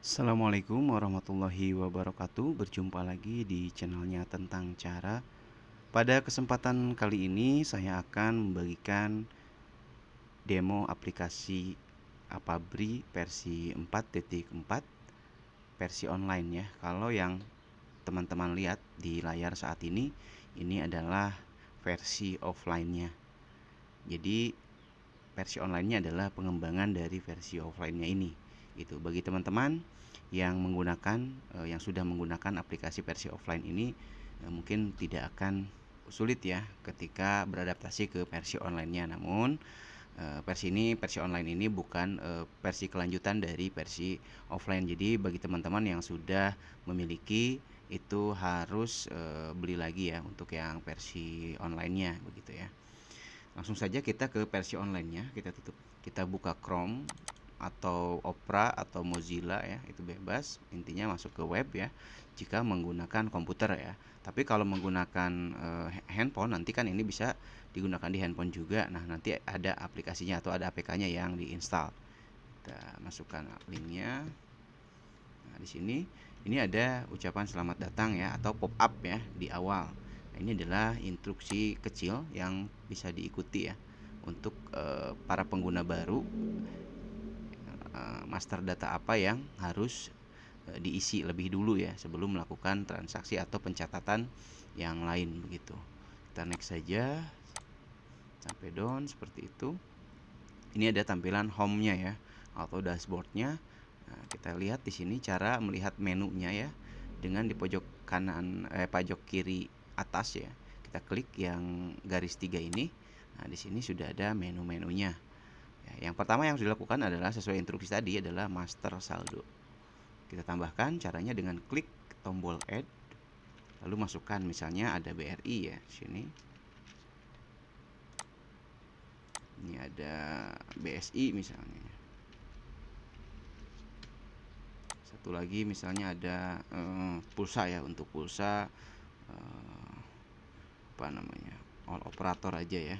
Assalamualaikum warahmatullahi wabarakatuh. Berjumpa lagi di channelnya tentang cara. Pada kesempatan kali ini saya akan membagikan demo aplikasi Apabri versi 4.4 versi online ya. Kalau yang teman-teman lihat di layar saat ini adalah versi offline-nya. Jadi versi online-nya adalah pengembangan dari versi offline-nya ini. Itu bagi teman-teman yang menggunakan yang sudah menggunakan aplikasi versi offline ini, mungkin tidak akan sulit ya ketika beradaptasi ke versi online-nya. Namun versi online ini bukan versi kelanjutan dari versi offline. Jadi bagi teman-teman yang sudah memiliki itu harus beli lagi ya untuk yang versi online-nya begitu ya. Langsung saja kita ke versi online-nya, kita buka Chrome atau Opera atau Mozilla ya, itu bebas, intinya masuk ke web ya, jika menggunakan komputer ya. Tapi kalau menggunakan handphone, nanti kan ini bisa digunakan di handphone juga. Nah, nanti ada aplikasinya atau ada APK-nya yang diinstal. Kita masukkan linknya. Nah, di sini ini ada ucapan selamat datang ya, atau pop up ya di awal. Nah, ini adalah instruksi kecil yang bisa diikuti ya untuk para pengguna baru, master data apa yang harus diisi lebih dulu ya sebelum melakukan transaksi atau pencatatan yang lain begitu. Kita next saja sampai down seperti itu. Ini ada tampilan home-nya ya atau dashboard-nya. Nah, kita lihat di sini cara melihat menunya ya, dengan di pojok kanan pojok kiri atas ya. Kita klik yang garis 3 ini. Nah, di sini sudah ada menu-menunya. Ya, yang pertama yang harus dilakukan adalah sesuai instruksi tadi adalah master saldo. Kita tambahkan caranya dengan klik tombol add, lalu masukkan misalnya ada BRI ya di sini. Ini ada BSI misalnya. Satu lagi misalnya ada pulsa ya, untuk pulsa apa namanya, all operator aja ya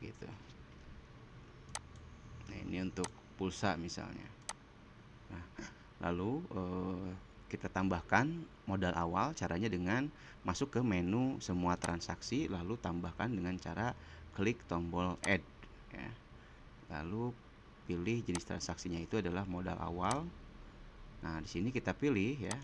gitu. Nah, ini untuk pulsa misalnya. Nah, lalu kita tambahkan modal awal, caranya dengan masuk ke menu semua transaksi, lalu tambahkan dengan cara klik tombol add ya. Lalu pilih jenis transaksinya itu adalah modal awal. Nah, di sini kita pilih ya,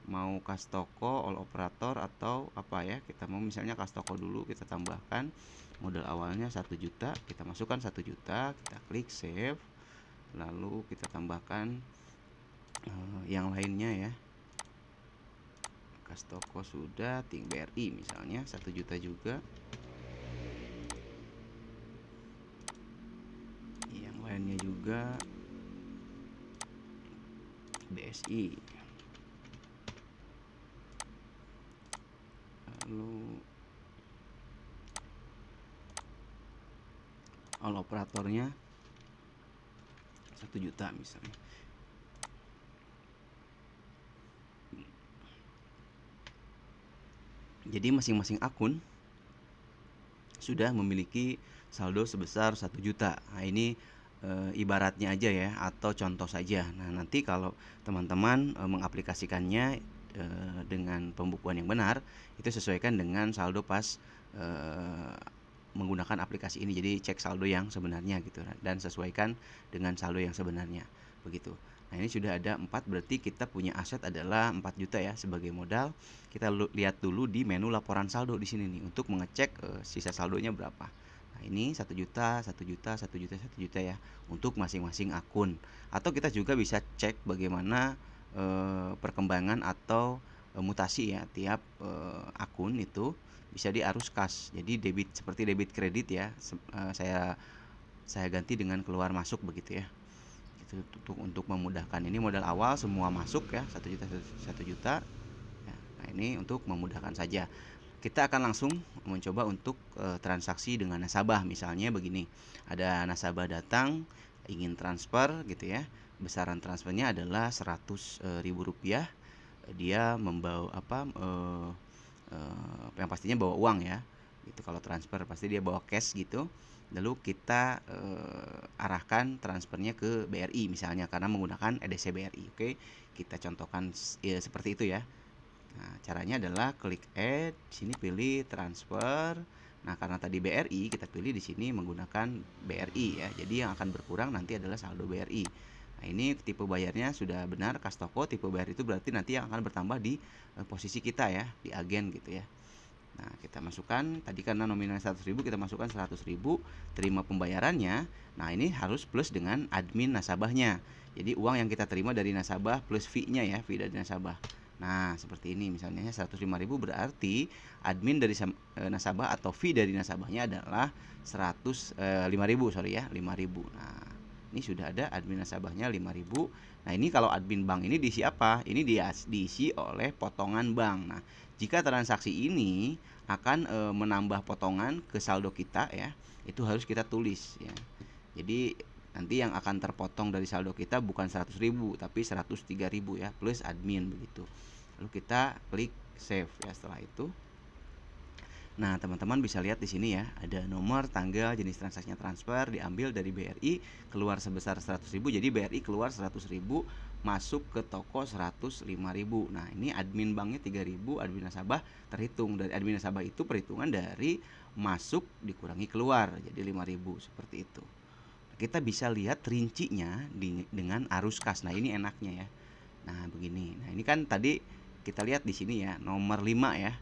mau kas toko, all operator atau apa ya. Kita mau misalnya kas toko dulu, kita tambahkan modal awalnya 1 juta, kita masukkan 1 juta, kita klik save. Lalu kita tambahkan yang lainnya ya. Kas toko sudah, ting BRI misalnya 1 juta juga. Yang lainnya juga BSI. Lalu all operatornya 1 juta misalnya. Jadi masing-masing akun sudah memiliki saldo sebesar 1 juta. Nah, ini ibaratnya aja ya, atau contoh saja. Nah, nanti kalau teman-teman mengaplikasikannya dengan pembukuan yang benar, itu sesuaikan dengan saldo pas menggunakan aplikasi ini. Jadi cek saldo yang sebenarnya gitu, dan sesuaikan dengan saldo yang sebenarnya begitu. Nah, ini sudah ada 4, berarti kita punya aset adalah 4 juta ya sebagai modal. Kita lihat dulu di menu laporan saldo di sini nih untuk mengecek sisa saldonya berapa. Nah, ini 1 juta, 1 juta, 1 juta, 1 juta ya untuk masing-masing akun. Atau kita juga bisa cek bagaimana perkembangan atau mutasi ya tiap akun itu bisa diarus kas. Jadi debit, seperti debit kredit ya. Saya ganti dengan keluar masuk begitu ya. Itu untuk memudahkan. Ini modal awal semua masuk ya, 1 juta 1 juta. Ya, nah, ini untuk memudahkan saja. Kita akan langsung mencoba untuk transaksi dengan nasabah. Misalnya begini, ada nasabah datang ingin transfer gitu ya. Besaran transfernya adalah 100 ribu rupiah. Dia membawa apa, yang pastinya bawa uang ya. Itu kalau transfer pasti dia bawa cash gitu. lalu kita arahkan transfernya ke BRI misalnya karena menggunakan EDC BRI. Oke, kita contohkan ya, seperti itu ya. Nah, caranya adalah klik add, sini pilih transfer. Nah, karena tadi BRI, kita pilih di sini menggunakan BRI ya. Jadi yang akan berkurang nanti adalah saldo BRI. Nah, ini tipe bayarnya sudah benar kas toko, tipe bayar itu berarti nanti yang akan bertambah di posisi kita ya, di agen gitu ya. Nah, kita masukkan tadi karena nominal 100.000 kita masukkan 100.000, terima pembayarannya. Nah, ini harus plus dengan admin nasabahnya. Jadi uang yang kita terima dari nasabah plus fee-nya ya, fee dari nasabah. Nah, seperti ini misalnya 105.000 berarti admin dari nasabah atau fee dari nasabahnya adalah 5.000, sorry ya, 5.000. Nah, ini sudah ada admin nasabahnya 5.000. Nah, ini kalau admin bank ini diisi apa? Ini diisi oleh potongan bank. Nah, jika transaksi ini akan menambah potongan ke saldo kita ya, itu harus kita tulis ya. Jadi nanti yang akan terpotong dari saldo kita bukan 100.000 tapi 103.000 ya, plus admin begitu. Lalu kita klik save ya setelah itu. Nah, teman-teman bisa lihat di sini ya, ada nomor, tanggal, jenis transaksinya transfer diambil dari BRI, keluar sebesar 100.000. Jadi BRI keluar 100.000, masuk ke toko 105.000. Nah, ini admin banknya 3.000, admin nasabah terhitung dari admin nasabah itu perhitungan dari masuk dikurangi keluar, jadi 5.000 seperti itu. Kita bisa lihat rincinya dengan arus kas. Nah, ini enaknya ya. Nah, begini. Nah, ini kan tadi kita lihat di sini ya, nomor 5 ya.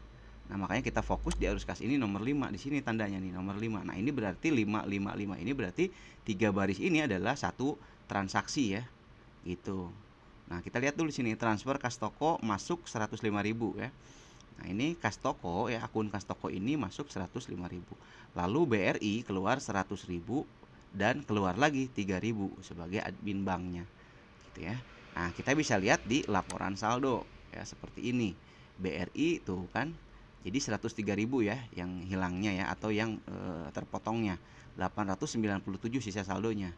Nah, makanya kita fokus di arus kas ini nomor 5. Di sini tandanya nih, nomor 5. Nah, ini berarti 555. Ini berarti 3 baris ini adalah satu transaksi ya. Gitu. Nah, kita lihat dulu sini transfer kas toko masuk 105.000 ya. Nah, ini kas toko ya, akun kas toko ini masuk 105.000. Lalu BRI keluar 100.000 dan keluar lagi 3.000 sebagai admin banknya. Gitu ya. Nah, kita bisa lihat di laporan saldo ya seperti ini. BRI tuh kan jadi 103.000 ya yang hilangnya ya atau yang terpotongnya. 897 sisa saldonya.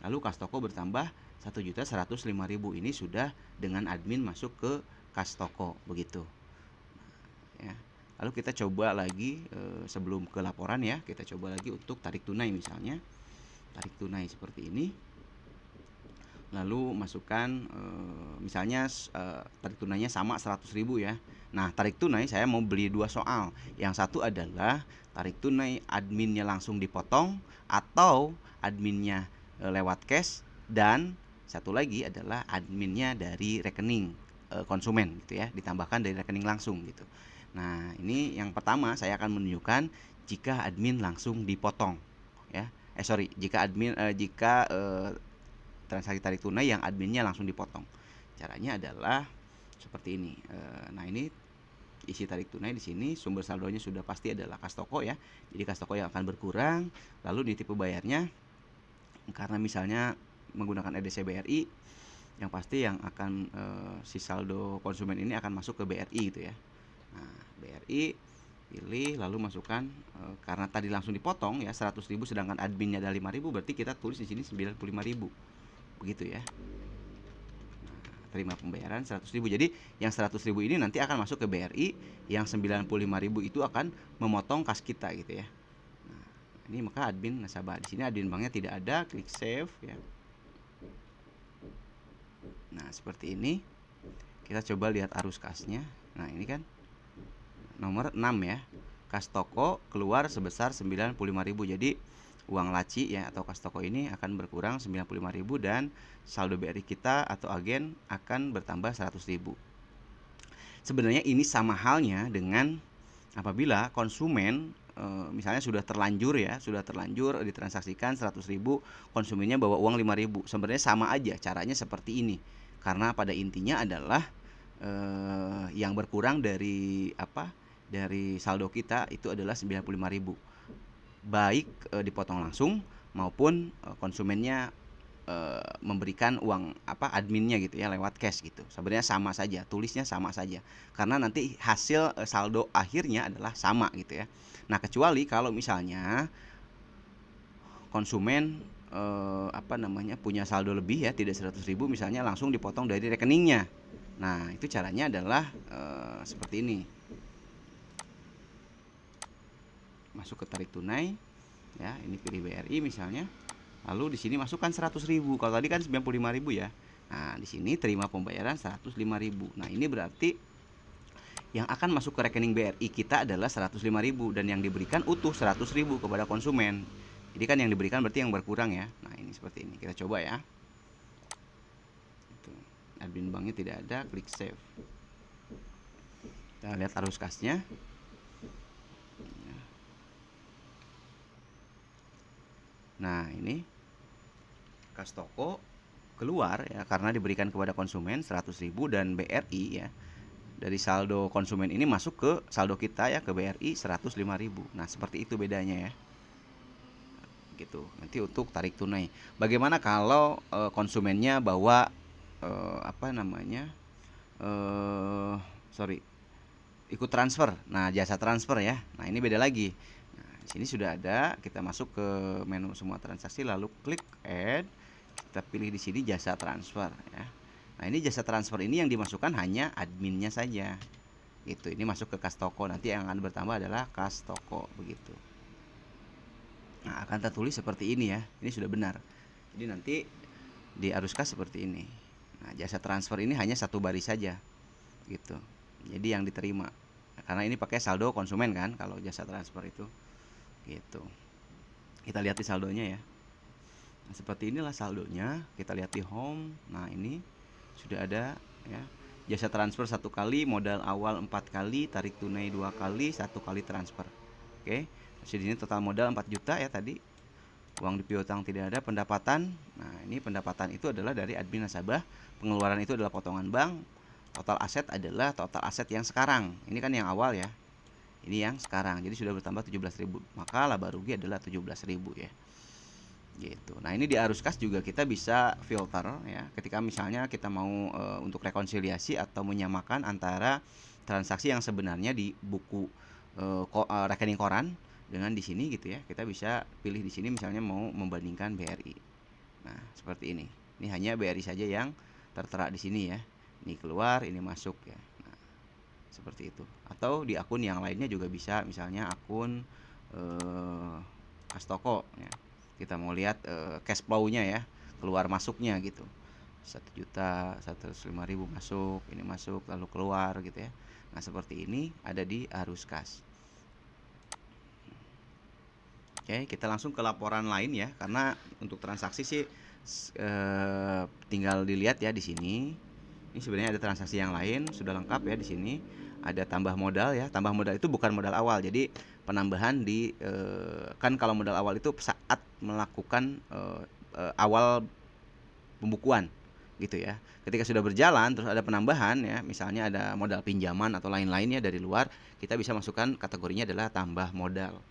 Lalu kas toko bertambah 1.105.000. Ini sudah dengan admin masuk ke kas toko begitu. Ya. Lalu kita coba lagi sebelum ke laporan ya, kita coba lagi untuk tarik tunai misalnya. Tarik tunai seperti ini. Lalu masukkan misalnya tarik tunainya sama 100.000 ya. Nah, tarik tunai saya mau beli 2 soal. Yang satu adalah tarik tunai adminnya langsung dipotong atau adminnya lewat cash, dan satu lagi adalah adminnya dari rekening konsumen gitu ya, ditambahkan dari rekening langsung gitu. Nah, ini yang pertama saya akan menunjukkan jika admin langsung dipotong ya. Jika transaksi tarik tunai yang adminnya langsung dipotong. Caranya adalah seperti ini. Nah, ini isi tarik tunai di sini sumber saldonya sudah pasti adalah kas toko ya. Jadi kas toko yang akan berkurang. Lalu di tipe bayarnya karena misalnya menggunakan EDC BRI, yang pasti yang akan si saldo konsumen ini akan masuk ke BRI gitu ya. Nah, BRI pilih lalu masukkan karena tadi langsung dipotong ya 100.000 sedangkan adminnya ada 5.000 berarti kita tulis di sini 95.000. Begitu ya. Nah, terima pembayaran 100.000. Jadi yang 100.000 ini nanti akan masuk ke BRI, yang 95.000 itu akan memotong kas kita gitu ya. Nah, ini maka admin nasabah. Di sini admin banknya tidak ada, klik save ya. Nah, seperti ini. Kita coba lihat arus kasnya. Nah, ini kan nomor 6 ya. Kas toko keluar sebesar 95.000. Jadi uang laci ya atau kas toko ini akan berkurang 95.000 dan saldo BRI kita atau agen akan bertambah 100.000. Sebenarnya ini sama halnya dengan apabila konsumen misalnya sudah terlanjur ditransaksikan 100.000, konsumennya bawa uang 5.000. Sebenarnya sama aja caranya seperti ini. Karena pada intinya adalah yang berkurang dari saldo kita itu adalah 95.000. Baik dipotong langsung maupun konsumennya memberikan uang adminnya gitu ya lewat cash gitu. Sebenarnya sama saja, tulisnya sama saja. Karena nanti hasil saldo akhirnya adalah sama gitu ya. Nah, kecuali kalau misalnya konsumen punya saldo lebih ya, tidak 100.000 misalnya langsung dipotong dari rekeningnya. Nah, itu caranya adalah seperti ini. Masuk ke tarik tunai. Ya, ini pilih BRI misalnya. Lalu di sini masukkan 100.000. Kalau tadi kan 95.000 ya. Nah, di sini terima pembayaran 105.000. Nah, ini berarti yang akan masuk ke rekening BRI kita adalah 105.000 dan yang diberikan utuh 100.000 kepada konsumen. Jadi kan yang diberikan berarti yang berkurang ya. Nah, ini seperti ini. Kita coba ya. Admin banknya tidak ada, klik save. Kita lihat arus kasnya. Nah, ini kas toko keluar ya karena diberikan kepada konsumen 100.000 dan BRI ya. Dari saldo konsumen ini masuk ke saldo kita ya, ke BRI 105.000. Nah, seperti itu bedanya ya. Gitu. Nanti untuk tarik tunai. Bagaimana kalau konsumennya bawa apa namanya? Sorry, ikut transfer. Nah, jasa transfer ya. Nah, ini beda lagi. Nah, di sini sudah ada. Kita masuk ke menu semua transaksi lalu klik add. Kita pilih di sini jasa transfer ya. Nah, ini jasa transfer ini yang dimasukkan hanya adminnya saja. Gitu. Ini masuk ke kas toko. Nanti yang akan bertambah adalah kas toko begitu. Nah, akan tertulis seperti ini ya. Ini sudah benar. Jadi nanti di arus kas seperti ini. Nah, jasa transfer ini hanya satu baris saja. Gitu. Jadi yang diterima. Karena ini pakai saldo konsumen kan kalau jasa transfer itu. Gitu. Kita lihat di saldonya ya. Nah, seperti inilah saldonya. Kita lihat di home. Nah, ini sudah ada ya. Jasa transfer 1 kali, modal awal 4 kali, tarik tunai 2 kali, 1 kali transfer. Oke. Terus di sini total modal 4 juta ya tadi. Uang di piutang tidak ada, pendapatan. Nah, ini pendapatan itu adalah dari admin nasabah, pengeluaran itu adalah potongan bank. Total aset adalah total aset yang sekarang. Ini kan yang awal ya. Ini yang sekarang. Jadi sudah bertambah 17.000. Maka laba rugi adalah 17.000 ya. Gitu. Nah, ini di arus kas juga kita bisa filter ya. Ketika misalnya kita mau untuk rekonsiliasi atau menyamakan antara transaksi yang sebenarnya di buku rekening koran dengan di sini gitu ya. Kita bisa pilih di sini misalnya mau membandingkan BRI. Nah, seperti ini. Ini hanya BRI saja yang tertera di sini ya. Ini keluar, ini masuk ya. Nah, seperti itu. Atau di akun yang lainnya juga bisa, misalnya akun kas toko ya. Kita mau lihat cash flow-nya ya, keluar masuknya gitu. 1.105.000 masuk, ini masuk lalu keluar gitu ya. Nah, seperti ini ada di arus kas. Oke, kita langsung ke laporan lain ya, karena untuk transaksi sih tinggal dilihat ya di sini. Ini sebenarnya ada transaksi yang lain sudah lengkap ya di sini. Ada tambah modal ya. Tambah modal itu bukan modal awal. Jadi penambahan di kan kalau modal awal itu saat melakukan awal pembukuan gitu ya. Ketika sudah berjalan terus ada penambahan ya, misalnya ada modal pinjaman atau lain-lainnya dari luar, kita bisa masukkan kategorinya adalah tambah modal.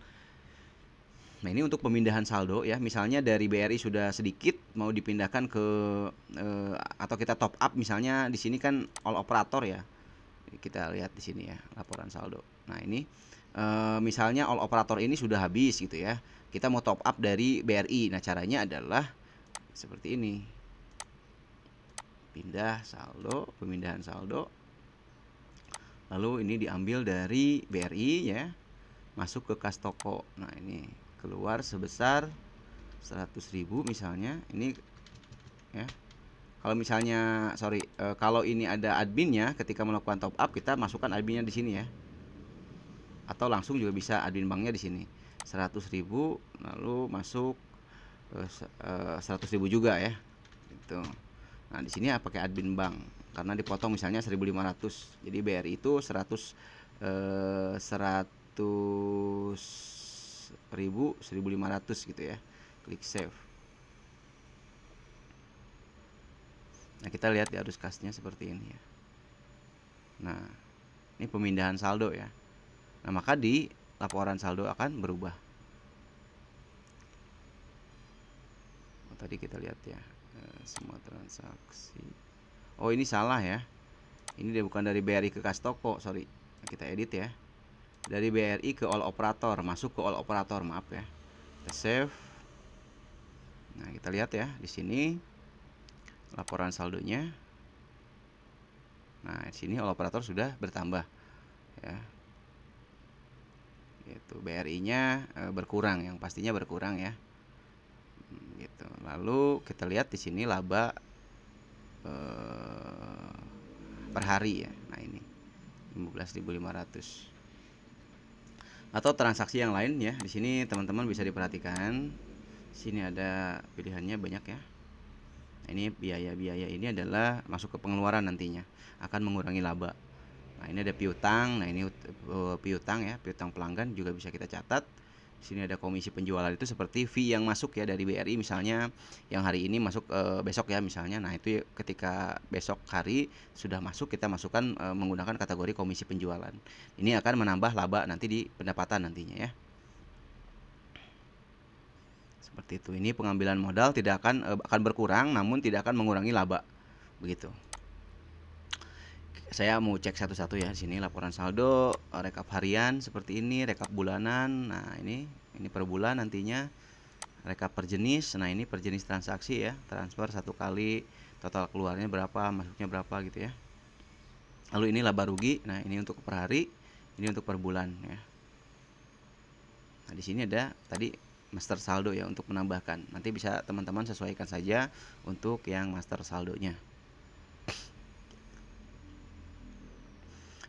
Nah, ini untuk pemindahan saldo ya. Misalnya dari BRI sudah sedikit mau dipindahkan ke atau kita top up misalnya di sini kan all operator ya. Kita lihat di sini ya, laporan saldo. Nah, ini misalnya all operator ini sudah habis gitu ya. Kita mau top up dari BRI. Nah, caranya adalah seperti ini. Pindah saldo, pemindahan saldo. Lalu ini diambil dari BRI ya. Masuk ke kas toko. Nah, ini keluar sebesar 100.000 misalnya. Ini ya. Kalau misalnya kalau ini ada adminnya ketika melakukan top up kita masukkan adminnya di sini ya. Atau langsung juga bisa admin banknya di sini. 100.000 lalu masuk 100.000 juga ya. Gitu. Nah, di sini pakai admin bank karena dipotong misalnya 1.500. Jadi BRI itu 100.000 1.500 gitu ya. Klik save. Nah, kita lihat di arus kasnya seperti ini ya. Nah, ini pemindahan saldo ya. Nah, maka di laporan saldo akan berubah. Tadi kita lihat ya, semua transaksi. Oh, ini salah ya. Ini dia bukan dari BRI ke kas toko, sorry. Nah, kita edit ya. Dari BRI ke all operator, masuk ke all operator, maaf ya. Kita save. Nah, kita lihat ya di sini laporan saldonya. Nah, di sini all operator sudah bertambah ya. Itu BRI-nya berkurang, yang pastinya berkurang ya. Gitu. Lalu kita lihat di sini laba per hari ya. Nah, ini 15.500. Atau transaksi yang lain ya. Di sini teman-teman bisa diperhatikan. Sini ada pilihannya banyak ya. Ini biaya-biaya ini adalah masuk ke pengeluaran nantinya, akan mengurangi laba. Nah, ini ada piutang. Nah, ini piutang ya, piutang pelanggan juga bisa kita catat. Di sini ada komisi penjualan, itu seperti fee yang masuk ya dari BRI, misalnya yang hari ini masuk besok ya misalnya. Nah, itu ketika besok hari sudah masuk, kita masukkan menggunakan kategori komisi penjualan. Ini akan menambah laba nanti di pendapatan nantinya ya. Seperti itu. Ini pengambilan modal tidak akan berkurang, namun tidak akan mengurangi laba. Begitu. Saya mau cek satu-satu ya. Sini laporan saldo, rekap harian seperti ini, rekap bulanan. Nah, ini per bulan nantinya. Rekap per jenis. Nah, ini per jenis transaksi ya. Transfer satu kali, total keluarnya berapa, masuknya berapa gitu ya. Lalu ini laba rugi. Nah, ini untuk per hari, ini untuk per bulan ya. Nah, di sini ada tadi master saldo ya untuk menambahkan. Nanti bisa teman-teman sesuaikan saja untuk yang master saldonya.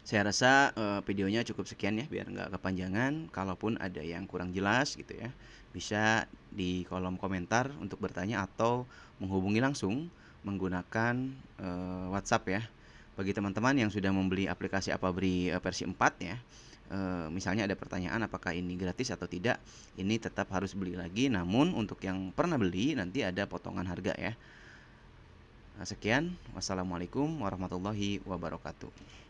Saya rasa videonya cukup sekian ya, biar nggak kepanjangan. Kalaupun ada yang kurang jelas gitu ya, bisa di kolom komentar untuk bertanya atau menghubungi langsung menggunakan WhatsApp ya. Bagi teman-teman yang sudah membeli aplikasi Apabri versi 4 ya, misalnya ada pertanyaan apakah ini gratis atau tidak, ini tetap harus beli lagi. Namun untuk yang pernah beli nanti ada potongan harga ya. Sekian, wassalamualaikum warahmatullahi wabarakatuh.